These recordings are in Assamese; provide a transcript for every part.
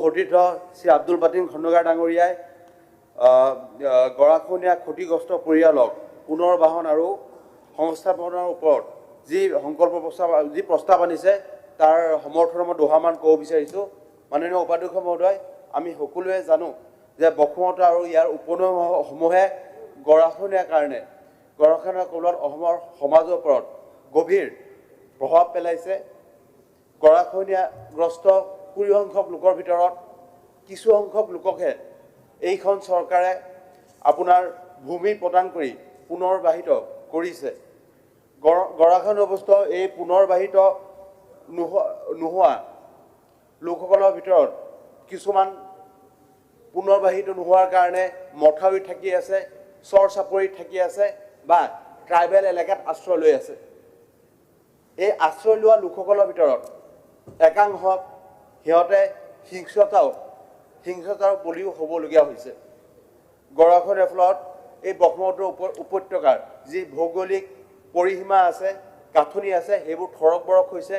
সতীৰ্থ শ্ৰী আব্দুল বাতিন খণ্ডগাৰ ডাঙৰীয়াই গৰাখহনীয়া ক্ষতিগ্ৰস্ত পৰিয়ালক পুনৰ্বাহন আৰু সংস্থাপনৰ ওপৰত যি সংকল্প প্ৰস্তাৱ আনিছে তাৰ সমৰ্থনত মই দুহামান ক'ব বিচাৰিছোঁ। মাননীয় উপাধ্যক্ষ মহোদয়, আমি সকলোৱে জানো যে ব্ৰহ্মপুত্ৰ আৰু ইয়াৰ উপনৈসমূহে গৰাখহনীয়াৰ কাৰণে গৰাখহনীয়াৰ ফলত অসমৰ সমাজৰ ওপৰত গভীৰ প্ৰভাৱ পেলাইছে। গৰাখহনীয়াগ্ৰস্ত 20 সংখ্যক লোকৰ ভিতৰত কিছু সংখ্যক লোককহে এইখন চৰকাৰে আপোনাৰ ভূমি প্ৰদান কৰি পুনৰ্বাহিত কৰিছে। গৰাখহনীয়া অৱস্থা এই পুনৰ্বাহিত নোহোৱা লোকসকলৰ ভিতৰত কিছুমান পুনৰ্বাহিত নোহোৱাৰ কাৰণে মথাউৰিত থাকি আছে, চৰ চাপৰিত থাকি আছে বা ট্ৰাইবেল এলেকাত আশ্ৰয় লৈ আছে। এই আশ্ৰয় লোৱা লোকসকলৰ ভিতৰত একাংশক সিহঁতে হিংসাৰ বলিও হ'বলগীয়া হৈছে। গৰাখহনীয়াৰ ফলত এই ব্ৰহ্মপুত্ৰ উপত্যকাৰ যি ভৌগোলিক পৰিসীমা আছে, গাঁথনি আছে, সেইবোৰ থৰক বৰক হৈছে।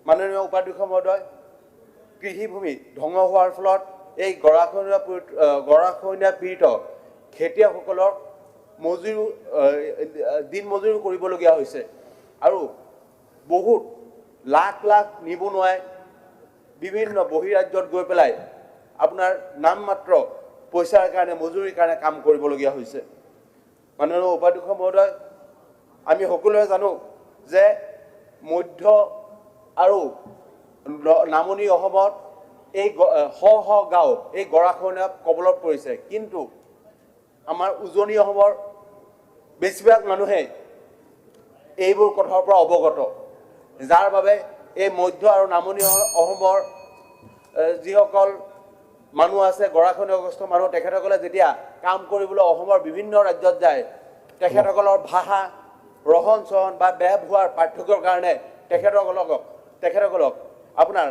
মাননীয় উপাধ্যক্ষ মহোদয়, কৃষিভূমি ধ্বংস হোৱাৰ ফলত এই গৰাখহনীয়া পীড়িত খেতিয়কসকলৰ দিন মজুৰি কৰিবলগীয়া হৈছে আৰু বহুত লাখ লাখ নিবনুৱাই বিভিন্ন বহিৰাজ্যত গৈ পেলাই আপোনাৰ নামমাত্ৰ পইচাৰ কাৰণে মজুৰিৰ কাৰণে কাম কৰিবলগীয়া হৈছে। মাননীয় উপাধ্যক্ষ মহোদয়, আমি সকলোৱে জানো যে মধ্য আৰু নামনি অসমত এই শ গাঁও এই গৰাখহনীয়া কবলত পৰিছে, কিন্তু আমাৰ উজনি অসমৰ বেছিভাগ মানুহে এইবোৰ কথাৰ পৰা অৱগত, যাৰ বাবে এই মধ্য আৰু নামনি অসমৰ যিসকল মানুহ আছে গৰাখহনীয়াগ্ৰস্ত মানুহ, তেখেতসকলে যেতিয়া কাম কৰিবলৈ অসমৰ বিভিন্ন ৰাজ্যত যায়, তেখেতসকলৰ ভাষা ৰহন চহন বা ব্যৱহাৰৰ পাৰ্থক্যৰ কাৰণে তেখেতসকলক আপোনাৰ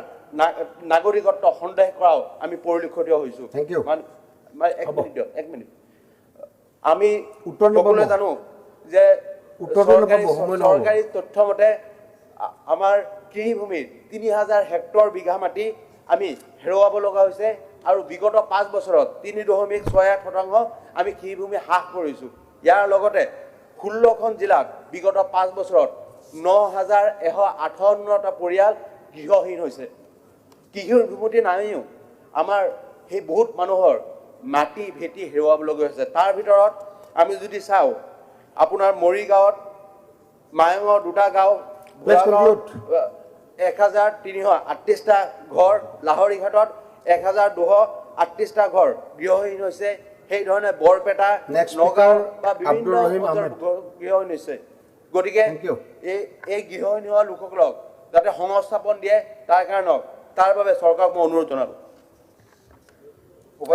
নাগৰিকত্ব সন্দেহ কৰাও আমি পৰিলক্ষিত হৈছোঁ। এক মিনিট আমি সকলোৱে জানো যে চৰকাৰী তথ্য মতে আমাৰ কৃষিভূমিৰ 3000 হেক্টৰ বিঘা মাটি আমি হেৰুৱাব লগা হৈছে আৰু বিগত 5 বছৰত 3.68% আমি কৃষিভূমি হ্ৰাস কৰিছোঁ। ইয়াৰ লগতে 16খন জিলাত বিগত 5 বছৰত 9158টা পৰিয়াল গৃহহীন হৈছে। কৃষিৰ ভূমিতে নাইও আমাৰ সেই বহুত মানুহৰ মাটি ভেটি হেৰুৱাবলগীয়া হৈছে। তাৰ ভিতৰত আমি যদি চাওঁ, আপোনাৰ মৰিগাঁৱত মায়ঙৰ 2টা গাঁও, 1338টা ঘৰ, লাহৰীঘাটত 1238টা ঘৰ গৃহহীন হৈছে। সেইধৰণে বৰপেটা, নগাঁও বা বিভিন্ন গৃহহীন হৈছে। গতিকে এই গৃহহীন হোৱা লোকসকলক যাতে সংস্থাপন দিয়ে তাৰ বাবে চৰকাৰক মই অনুৰোধ জনালোঁ।